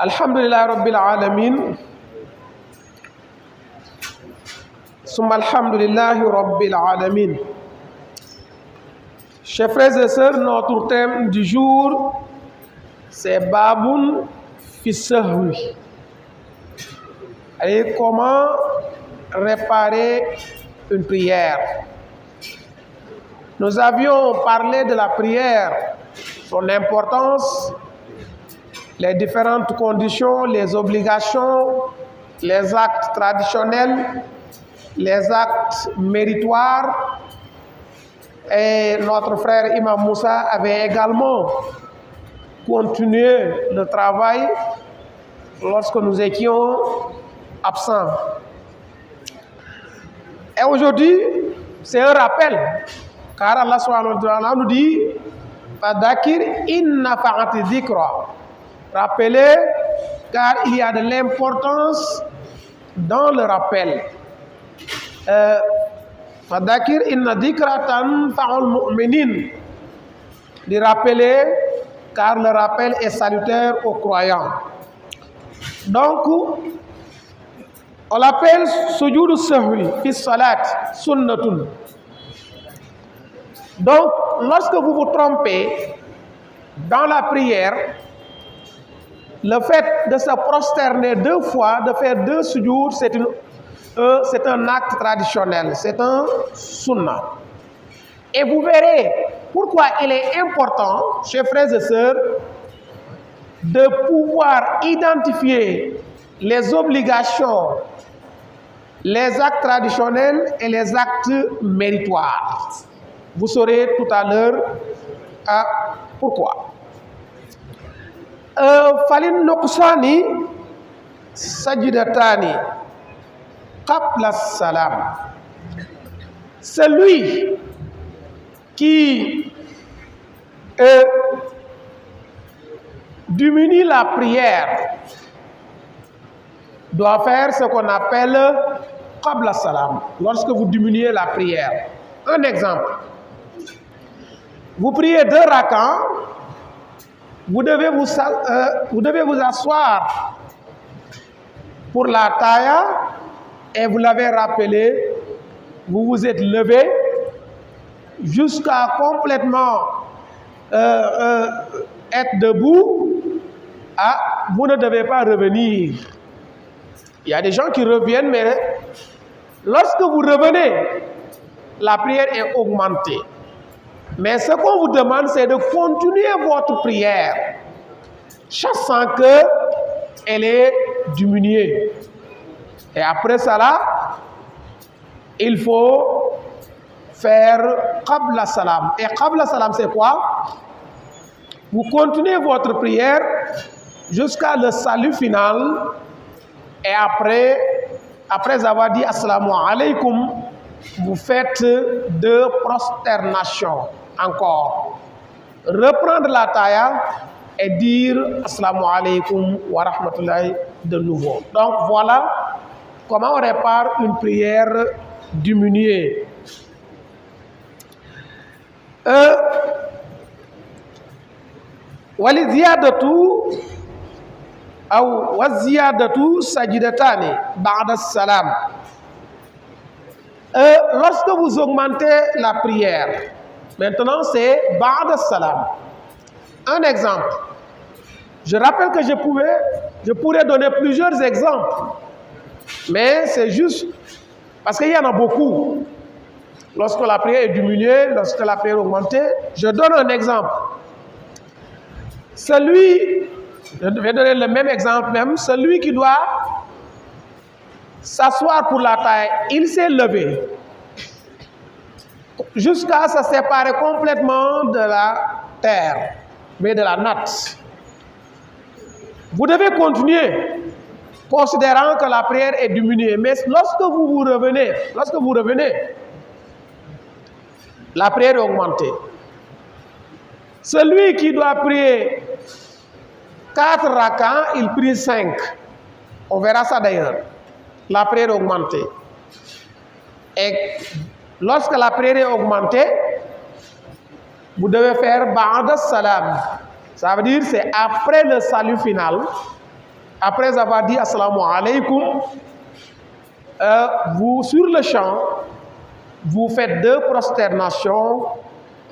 Alhamdulillah Rabbil Alamin. Summa alhamdulillahi Rabbil Alamin. Chers frères et sœurs, notre thème du jour, c'est Baboun fi sahwi. Et comment réparer une prière. Nous avions parlé de la prière, son importance, les différentes conditions, les obligations, les actes traditionnels, les actes méritoires. Et notre frère Imam Moussa avait également continué le travail lorsque nous étions absents. Et aujourd'hui, c'est un rappel, car Allah subhanahu wa ta'ala nous dit Fadakir inna fa'ati dhikra. Rappelez, car il y a de l'importance dans le rappel. Fadakir inna dhikra tanfa'ul mu'minin. De rappeler, car le rappel est salutaire aux croyants. Donc, on l'appelle sujoud sahwi fi salat sunnatun. Donc, lorsque vous vous trompez dans la prière, le fait de se prosterner deux fois, de faire deux sujouds, c'est un acte traditionnel, c'est un sunnah. Et vous verrez pourquoi il est important, chers frères et sœurs, de pouvoir identifier les obligations, les actes traditionnels et les actes méritoires. Vous saurez tout à l'heure pourquoi. Falin nuqsani sajidatani qabla salam. Celui qui diminue la prière doit faire ce qu'on appelle qabla salam. Lorsque vous diminuez la prière. Un exemple. Vous priez 2 rakats, vous devez vous asseoir pour la taaya et vous l'avez rappelé, vous vous êtes levé jusqu'à complètement être debout. Vous ne devez pas revenir. Il y a des gens qui reviennent, mais lorsque vous revenez, la prière est augmentée. Mais ce qu'on vous demande, c'est de continuer votre prière, sachant qu'elle est diminuée. Et après cela, il faut faire qabla salam. Et qabla salam, c'est quoi? Vous continuez votre prière jusqu'à le salut final. Et après avoir dit assalamu alaikum, vous faites 2 prosternations encore. Reprendre la taaya et dire assalamu alaikum wa rahmatullahi de nouveau. Donc voilà comment on répare une prière diminuée. Waliziyadatu ou waziyadatu sajidatani ba'da salam. Lorsque vous augmentez la prière, maintenant c'est ba'da salam. Un exemple. Je rappelle que je pourrais donner plusieurs exemples, mais c'est juste parce qu'il y en a beaucoup. Lorsque la prière est diminuée, lorsque la prière est augmentée, je donne un exemple. Je vais donner le même exemple même, celui qui doit s'asseoir pour la taille, il s'est levé jusqu'à se séparer complètement de la terre, mais de la natte. Vous devez continuer, considérant que la prière est diminuée. Mais lorsque vous revenez, la prière est augmentée. Celui qui doit prier 4 rakats, il prie 5. On verra ça d'ailleurs. La prière est augmentée. Et lorsque la prière est augmentée, vous devez faire ba'da salam. Ça veut dire c'est après le salut final. après avoir dit assalamu alaykum, vous, sur le champ, vous faites 2 prosternations,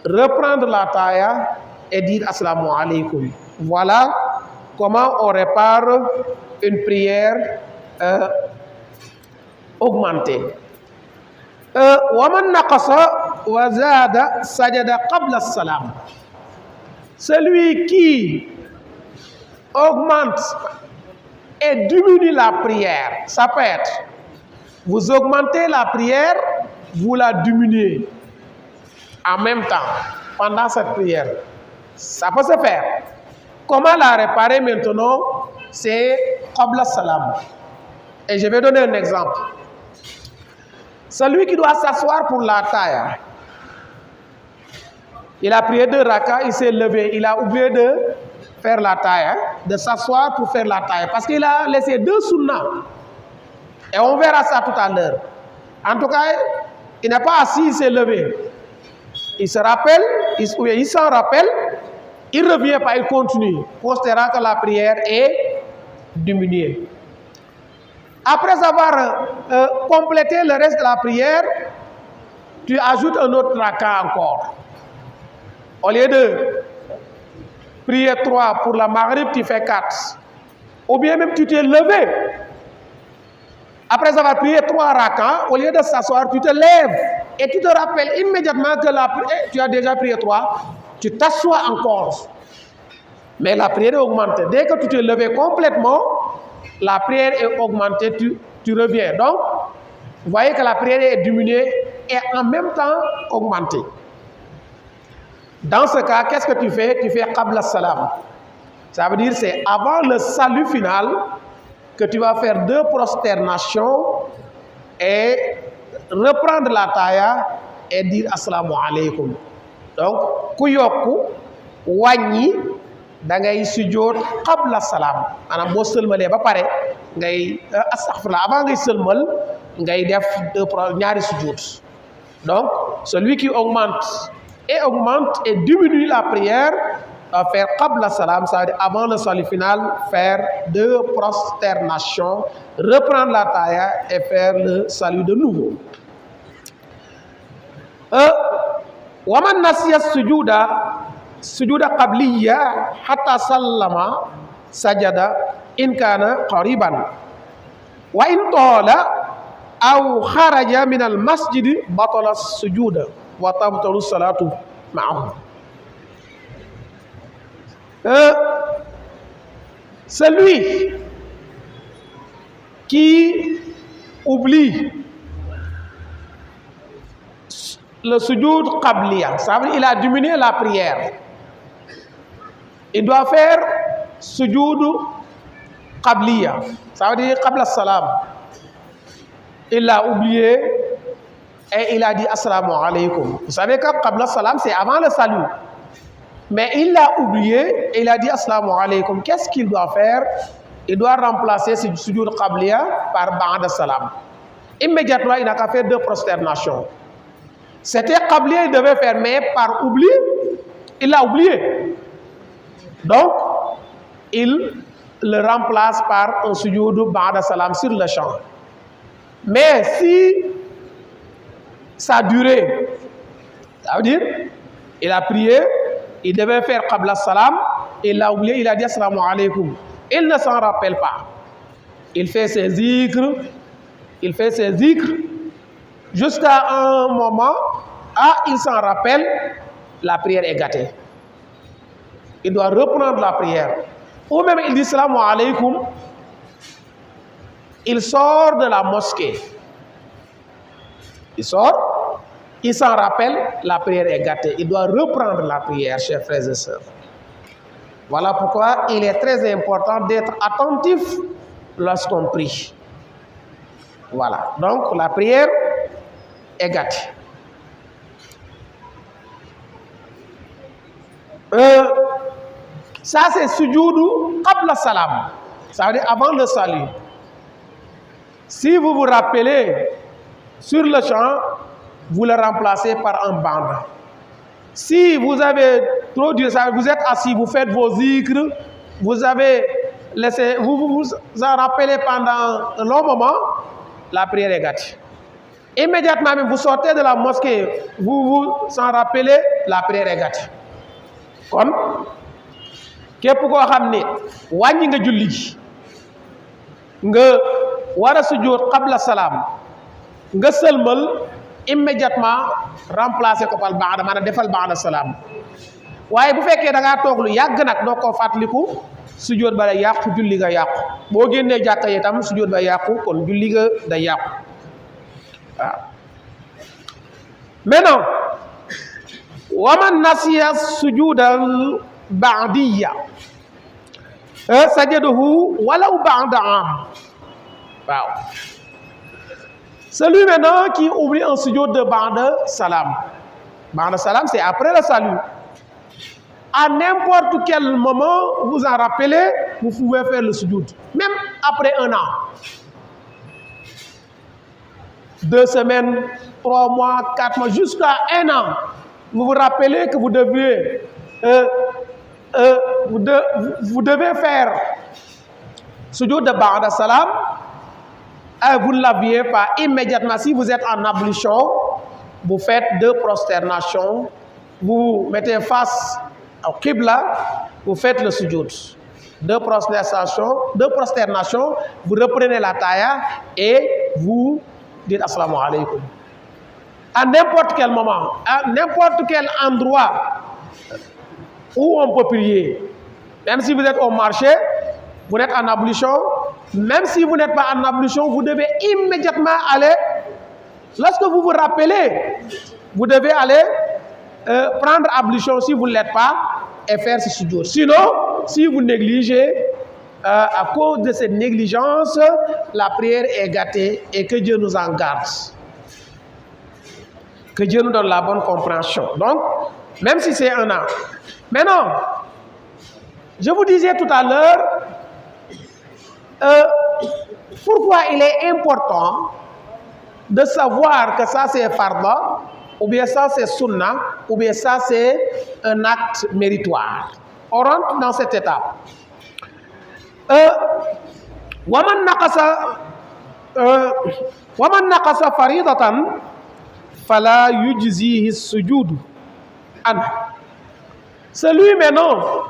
reprendre la taaya et dire assalamu alaykum. Voilà comment on répare une prière augmentée. وَمَنْ نَقَصَ وَزَادَ سَجَدَ قَبْلَ السَّلَامِ. Celui qui augmente et diminue la prière, ça peut être, vous augmentez la prière, vous la diminuez en même temps, pendant cette prière. Ça peut se faire. Comment la réparer maintenant? C'est qabla salam. Et je vais donner un exemple. Celui qui doit s'asseoir pour la taille, il a prié 2 rakas, il s'est levé, il a oublié de faire la taille, de s'asseoir pour faire la taille, parce qu'il a laissé 2 sunnahs. Et on verra ça tout à l'heure. En tout cas, il n'est pas assis, il s'est levé. Il se rappelle, il s'en rappelle, il ne revient pas, il continue, considérant que la prière est diminuée. Après avoir complété le reste de la prière, tu ajoutes un autre raka encore. Au lieu de prier 3 pour la Maghrib, tu fais 4. Ou bien même tu t'es levé. Après avoir prié 3 rakas, au lieu de s'asseoir, tu te lèves et tu te rappelles immédiatement que tu as déjà prié 3, tu t'assois encore. Mais la prière est augmentée. Dès que tu t'es levé complètement, la prière est augmentée, tu reviens. Donc, vous voyez que la prière est diminuée et en même temps augmentée. Dans ce cas, qu'est-ce que tu fais? Tu fais qabla salam. Ça veut dire c'est avant le salut final que tu vas faire 2 prosternations et reprendre la taaya et dire assalamu alaykum. Donc, ku yokku wàññi da ngay sujjoot qabla salam. Maanaam boo sëlmalee ba pare ngay astaghfirullah, avant ngay sëlmal ngay def 2 ñaari sujjoot. Donc, celui qui augmente et diminue la prière va faire qabla salam, ça veut dire avant le salut final, faire 2 prosternations, reprendre la taaya et faire le salut de nouveau. وَمَنْ نَسِيَ السُّجُودَ سُجُودَ قَبْلِيَّ حَتَّى سَلَّمَ سَجَدَ إِنْ كَانَ قَرِيبًا وَإِنْ طَالَ أَوْ خَرَجَ مِنَ الْمَسْجِدِ بَطَلَ السُّجُودَ وَتَبْطَلُ الصَّلَاةُ مَعَهُ. Celui qui oublie le sujoud qabliya, ça veut dire il a diminué la prière, il doit faire sujoud qabliya, ça veut dire qabla salam. Il l'a oublié et il a dit assalamu alaykum. Vous savez que qabla salam c'est avant le salut, mais il l'a oublié et il a dit assalamu alaykum. Qu'est-ce qu'il doit faire? Il doit remplacer ce sujoud qabliya par ba'da salam. Immédiatement il n'a qu'à faire 2 prosternations. C'était qabliya, il devait faire, mais par oubli, il l'a oublié. Donc, il le remplace par un sujoud ba'da salam sur le champ. Mais si ça a duré, ça veut dire, il a prié, il devait faire qabla salam, il l'a oublié, il a dit assalamu alaykum. Il ne s'en rappelle pas. Il fait ses zikrs, jusqu'à un moment, il s'en rappelle, la prière est gâtée. Il doit reprendre la prière. Ou même il dit assalamu alaykum, il sort de la mosquée. Il sort, il s'en rappelle, la prière est gâtée. Il doit reprendre la prière, chers frères et sœurs. Voilà pourquoi il est très important d'être attentif lorsqu'on prie. Voilà, donc la prière est gâtée. Ça c'est sujoud qabla salam, ça veut dire avant le salut. Si vous vous rappelez, sur le champ, vous le remplacez par un banda. Si vous avez trop dur, vous êtes assis, vous faites vos zikrs, vous avez laissez, vous en rappelez pendant un long moment, la prière est gâtée. Immédiatement même, vous sortez de la mosquée, vous vous en rappelez, la prière est gâtée. Comme, képp koo xam ne wàññi nga julli gi nga war a sujjóot qabla salaam nga sëlmal immédiatement remplacer ko par baada maanaam defal baada salaam waaye bu fekkee da ngaa toog lu yàgg nag doo koo fàttaliku sujjóot ba day yàqu julli nga yàqu boo génnee jàkka yi itam sujjóot ba yàqu kon julli nga day yàqu waaw. Maintenant waman nasiya sujudal ba'diyya sajadahu walaw ba'da am. Wow. Celui maintenant qui oublie un sujoud de ba'da salam. Ba'da salam, c'est après le salut. À n'importe quel moment, vous en rappelez, vous pouvez faire le sujoud. Même après un an. 2 semaines, 3 mois, 4 mois, jusqu'à 1 an. Vous vous rappelez que vous devez vous devez faire sujoud de ba'da salam. Vous ne l'aviez pas immédiatement. Si vous êtes en ablution, vous faites 2 prosternations. Vous mettez face au Qibla, vous faites le sujoud. 2 prosternations, vous reprenez la taaya et vous dites assalamu alaikum. À n'importe quel moment, à n'importe quel endroit où on peut prier. Même si vous êtes au marché, vous êtes en ablution, même si vous n'êtes pas en ablution, vous devez immédiatement aller, lorsque vous vous rappelez, vous devez aller prendre ablution si vous ne l'êtes pas et faire ce sujoud. Sinon, si vous négligez, à cause de cette négligence, la prière est gâtée et que Dieu nous en garde. Que Dieu nous donne la bonne compréhension. Donc, même si c'est un an. Maintenant, je vous disais tout à l'heure, pourquoi il est important de savoir que ça c'est farda, ou bien ça c'est sunna, ou bien ça c'est un acte méritoire. On rentre dans cette étape. وَمَنْ نَقَصَ فَرِيضَةً فَلَا يُجْزِيهِ السُّجُودُ عنه. Celui maintenant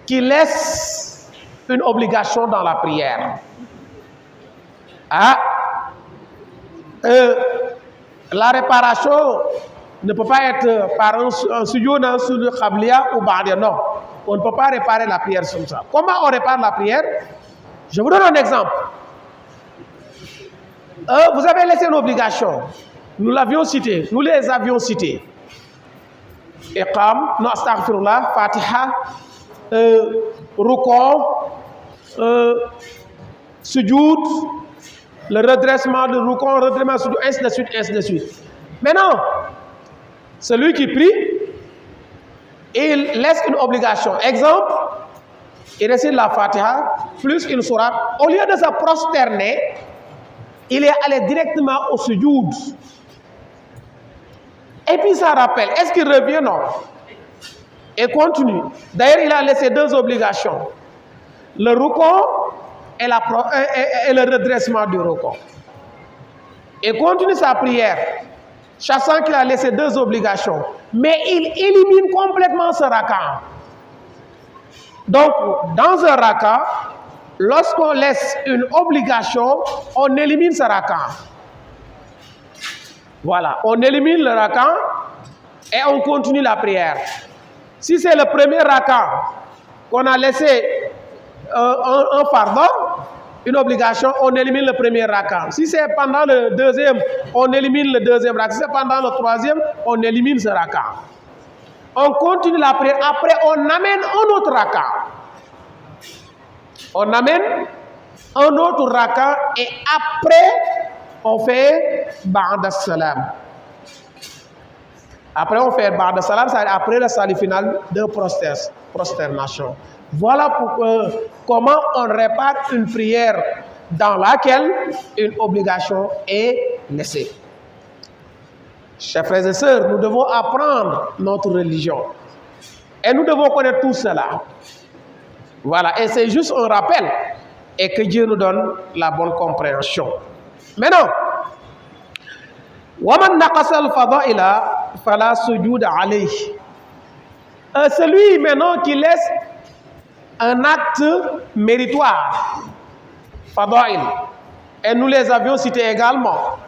qui laisse une obligation dans la prière. La réparation ne peut pas être par un sujoud sur le qabliya ou ba'diya, non. On ne peut pas réparer la prière comme ça. Comment on répare la prière? Je vous donne un exemple. Vous avez laissé une obligation. Nous l'avions cité, nous les avions cités. Iqam, non, astaghfirullah, Fatiha, Rukon, sujoud, le redressement de Rukon, redressement de sujoud, ainsi de suite, ainsi de suite. Maintenant, celui qui prie, il laisse une obligation. Exemple, il récite la Fatiha plus une sourate. Au lieu de se prosterner, il est allé directement au sujoud. Et puis ça rappelle. Est-ce qu'il revient? Non. Et continue. D'ailleurs, il a laissé 2 obligations. Le rukon et le redressement du rukon. Et continue sa prière, sachant qu'il a laissé 2 obligations. Mais il élimine complètement ce raka. Donc, dans un raka, lorsqu'on laisse une obligation, on élimine ce raka. Voilà, on élimine le raka et on continue la prière. Si c'est le premier raka qu'on a laissé un fardeau, une obligation, on élimine le premier raka. Si c'est pendant le deuxième, on élimine le deuxième raka. Si c'est pendant le troisième, on élimine ce raka. On continue la prière. Après, on amène un autre raka. On amène un autre raka et après, on fait ba'da salam. Après, on fait ba'da salam, c'est après le salut final de prosternation. Voilà comment on répare une prière dans laquelle une obligation est laissée. Chers frères et sœurs, nous devons apprendre notre religion. Et nous devons connaître tout cela. Voilà, et c'est juste un rappel, et que Dieu nous donne la bonne compréhension. Maintenant, وَمَنْ نَقَصَ الْفَضَائِلَ فَلَا سُجُودَ عَلَيْهِ. Celui maintenant qui laisse un acte méritoire, fadail, et nous les avions cités également,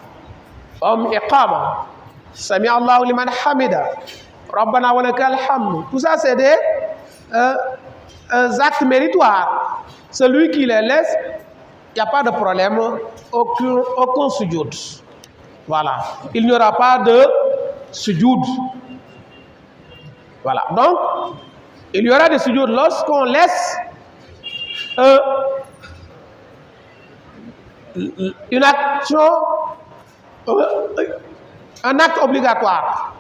comme iqama, sami Allahu liman hamida, rabbana wa lakal hamd. Tout ça c'est des actes méritoires. Celui qui les laisse, il n'y a pas de problème, aucun sujoud. Voilà, il n'y aura pas de sujoud. Voilà, donc il y aura des sujoud lorsqu'on laisse une action, un acte obligatoire.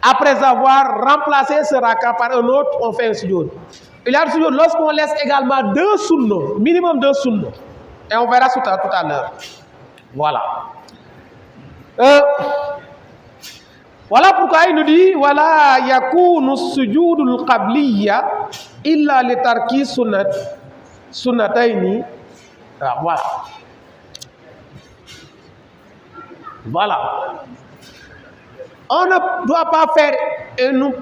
Après avoir remplacé ce raka par un autre, on fait un sujoud. Il y a un sujoud lorsqu'on laisse également 2 sunnos, minimum 2 sunnos. Et on verra tout à l'heure. Voilà. Voilà pourquoi il nous dit wala yakunu sujudul qabliya illa li tarki sunnataini. Voilà. Voilà. On ne doit pas faire une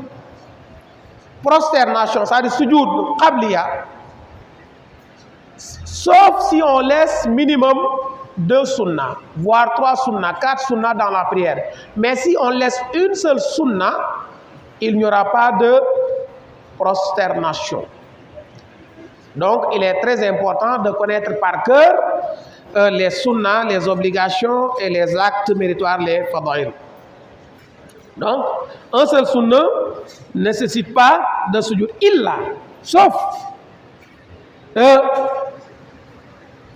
prosternation, c'est-à-dire sujud qabliya, sauf si on laisse minimum 2 sunnah, voire 3 sunnah, 4 sunnah dans la prière. Mais si on laisse une seule sunnah, il n'y aura pas de prosternation. Donc, il est très important de connaître par cœur les sunnahs, les obligations et les actes méritoires, les fadaïl. Donc, un seul sunnah ne nécessite pas de sujoud illa, sauf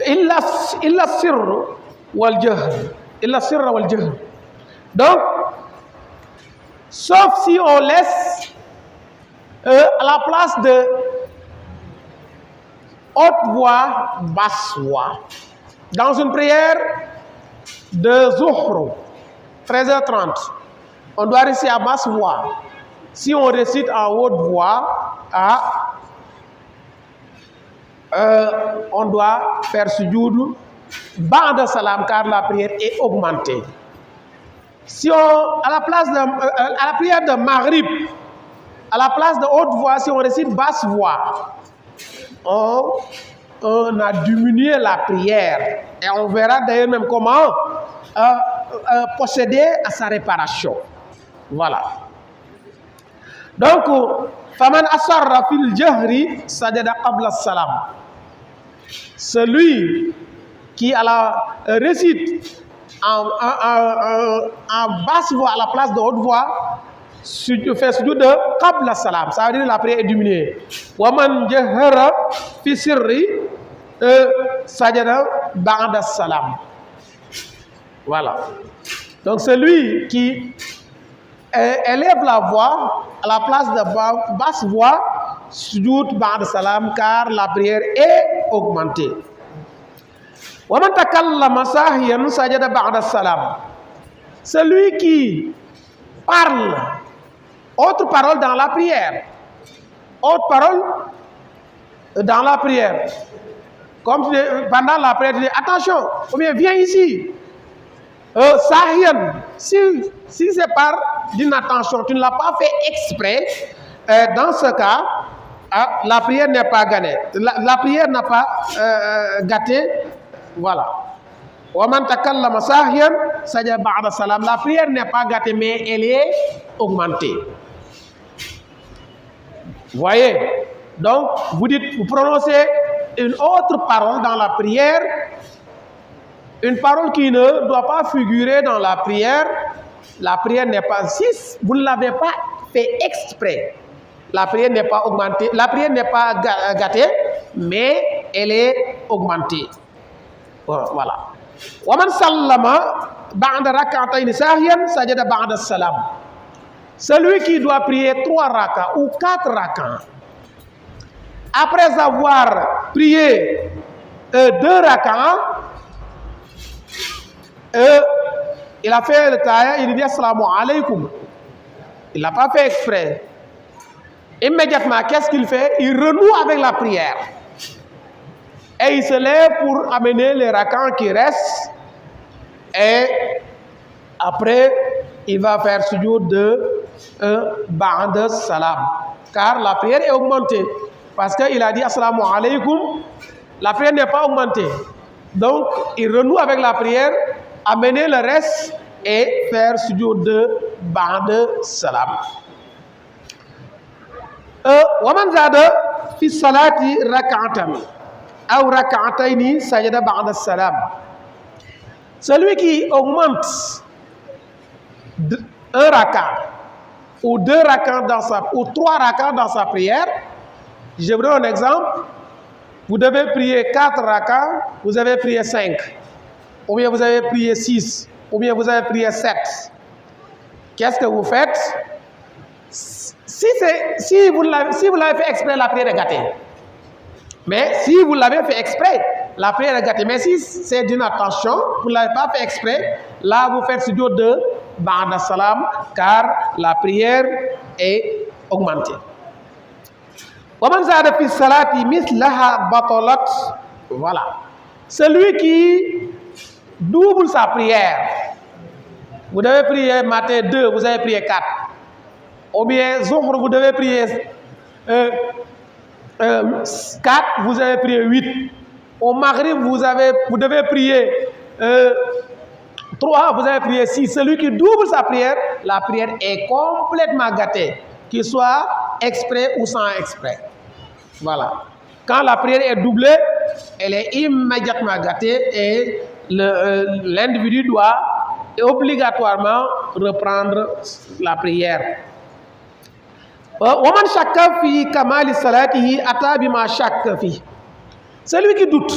illa sirr wal jahr. Donc, sauf si on laisse à la place de haute voix, basse voix. Dans une prière de Zuhr, 13h30, on doit réciter à basse voix. Si on récite à haute voix, on doit faire sujoud ba'da salam car la prière est augmentée. Si on, à la prière de Maghrib, à la place de haute voix, si on récite basse voix, on a diminué la prière. Et on verra d'ailleurs même comment procéder à sa réparation. Voilà. Donc, faman asarra fil jahri sajada qabla salam. Celui qui récite en basse voix à la place de haute voix, fait sujoud de qabla salam. Ça veut dire que la prière est diminuée. Waman jahara fi sirri sajada ba'da salam. Voilà. Donc celui qui élève la voix à la place de basse voix, sujoud ba'da salam, car la prière est augmentée. Wa man takallama sahiyan sajada ba'da salam. Celui qui parle autre parole dans la prière, autre parole dans la prière, comme pendant la prière, tu dis attention, ou bien viens ici. Sahiyan, si c'est par d'inattention, tu ne l'as pas fait exprès, dans ce cas, la prière n'est pas gagnée. La prière n'a pas gâté. Voilà. Wa man takallama sahiyan sajada ba'da salam. La prière n'est pas gâtée, mais elle est augmentée. Vous voyez? Donc, vous prononcez une autre parole dans la prière, une parole qui ne doit pas figurer dans la prière n'est pas, si vous ne l'avez pas fait exprès, la prière n'est pas augmentée, la prière n'est pas gâtée, mais elle est augmentée. Voilà. Wa man sallama ba'da rak'atayn sahiyan sajada ba'da salam. Celui qui doit prier 3 rakas ou 4 rakas, après avoir prié 2 rakas, il a fait le taïa, il dit assalamu alaikum. Il n'a pas fait exprès. Immédiatement, qu'est-ce qu'il fait? Il renoue avec la prière. Et il se lève pour amener les rakans qui restent. Et après, il va faire sujoud de ba'da salam. Car la prière est augmentée. Parce qu'il a dit assalamu alaykum. La prière n'est pas augmentée. Donc, il renoue avec la prière, amener le reste et faire sujoud de ba'da salam. ومن زاد في الصلاة ركعة أو ركعتين سجد بعد السلام. Celui qui augmente un rakat ou deux rakats ou trois rakats dans sa prière, je vous donne un exemple. Vous devez prier 4 rakats, vous avez prié 5, ou bien vous avez prié 6, ou bien vous avez prié 7. Qu'est-ce que vous faites? Si vous l'avez fait exprès, la prière est gâtée. Mais si vous l'avez fait exprès, la prière est gâtée. Mais si c'est d'une attention, vous ne l'avez pas fait exprès, là vous faites sujoud de ba'da salam, car la prière est augmentée. وَمَنْ زَادَ فِي الصَّلَاةِ مِثْلَهَا بَطَلَتْ. Voilà. Celui qui double sa prière. Vous devez prier matin 2, vous avez prié 4. Ou bien Zuhr, vous devez prier 4, vous avez prié 8. Au Maghrib, vous devez prier 3, vous avez prié 6. Celui qui double sa prière, la prière est complètement gâtée, qu'il soit exprès ou sans exprès. Voilà. Quand la prière est doublée, elle est immédiatement gâtée et l'individu doit obligatoirement reprendre la prière. وَمَنْ شَكَّ فِي كَمَالِ صَلَاتِهِ أَتَى بِمَا شَكَّ فِيهِ. Celui qui doute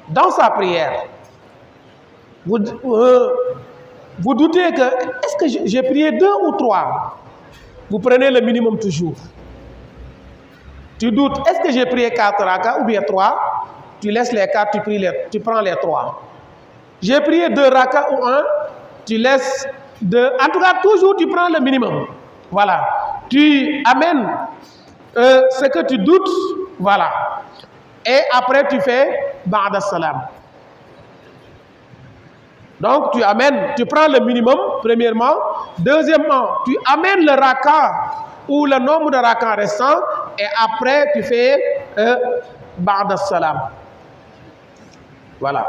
dans sa prière, vous doutez que, est-ce que j'ai prié 2 ou 3? Vous prenez le minimum toujours. Tu doutes, est-ce que j'ai prié 4 rakas ou bien 3? Tu laisses les 4, tu prends les 3. J'ai prié 2 rakas ou 1, tu laisses 2. En tout cas, toujours tu prends le minimum. Voilà. Tu amènes ce que tu doutes, voilà. Et après tu fais ba'da salam. Donc tu prends le minimum, premièrement. Deuxièmement, tu amènes le raka ou le nombre de rakats restants. Et après tu fais ba'da salam. Voilà.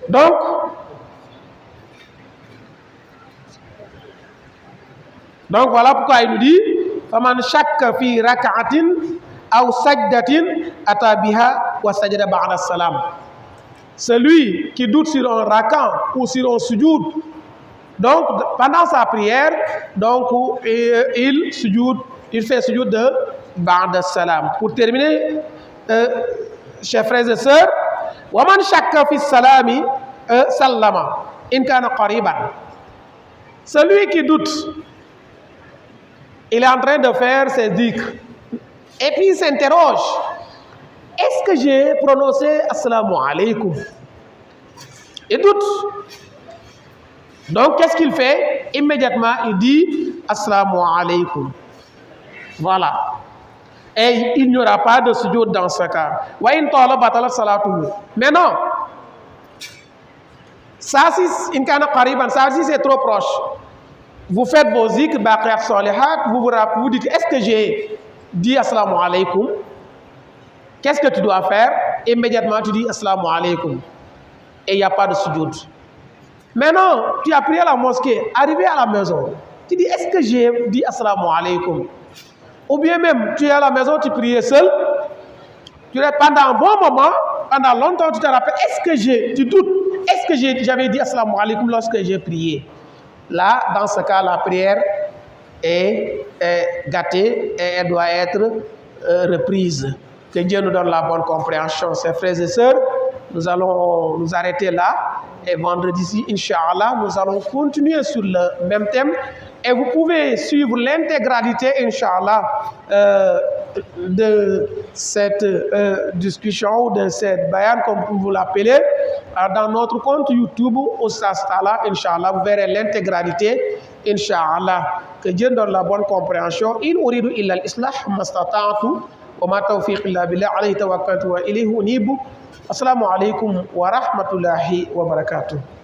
Donc, voilà pourquoi il nous dit faman shakka fi rak'atin aw sajdatin ata biha wa sajada ba'da salam. Celui qui doute sur un rakat ou sur un sujoud, donc pendant sa prière, donc il fait sujoud de ba'da salam. Pour terminer, chers frères et sœurs, waman shakka fi salami sallama in kana qariban. Celui qui doute, il est en train de faire ses dhikrs. Et puis il s'interroge. Est-ce que j'ai prononcé assalamu alaykum? Il doute. Donc qu'est-ce qu'il fait? Immédiatement il dit assalamu alaykum. Voilà. Et il n'y aura pas de sujoud dans ce cas. Wa in tala batalat salatuhu. Mais non. Ça si in kana qariban, ça si c'est trop proche. Vous faites vos zikr, baqiyat salihat, vous dites, est-ce que j'ai dit assalamu alaykum? Qu'est-ce que tu dois faire? Immédiatement, tu dis assalamu alaykum. Et il n'y a pas de sujoud. Maintenant, tu as prié à la mosquée, arrivé à la maison, tu dis, est-ce que j'ai dit assalamu alaykum? Ou bien même, tu es à la maison, tu priais seul, tu restes pendant un bon moment, pendant longtemps, tu te rappelles, tu doutes, est-ce que j'avais dit assalamu alaykum lorsque j'ai prié? Là, dans ce cas, la prière est gâtée et elle doit être reprise. Que Dieu nous donne la bonne compréhension. Chers frères et sœurs, nous allons nous arrêter là. Et vendredi, Inch'Allah, nous allons continuer sur le même thème. Et vous pouvez suivre l'intégralité, Inch'Allah, de cette discussion, de cette bayan, comme vous l'appelez, dans notre compte YouTube, Oustaz Talla, Inch'Allah. Vous verrez l'intégralité, Inch'Allah. Que Dieu donne la bonne compréhension. In uridu illa al-islah mastata'tu wa ma tawfiq illa billah alayhi tawakkaltu wa ilayhi unib. Assalamu alaikum wa rahmatullahi wa barakatuh.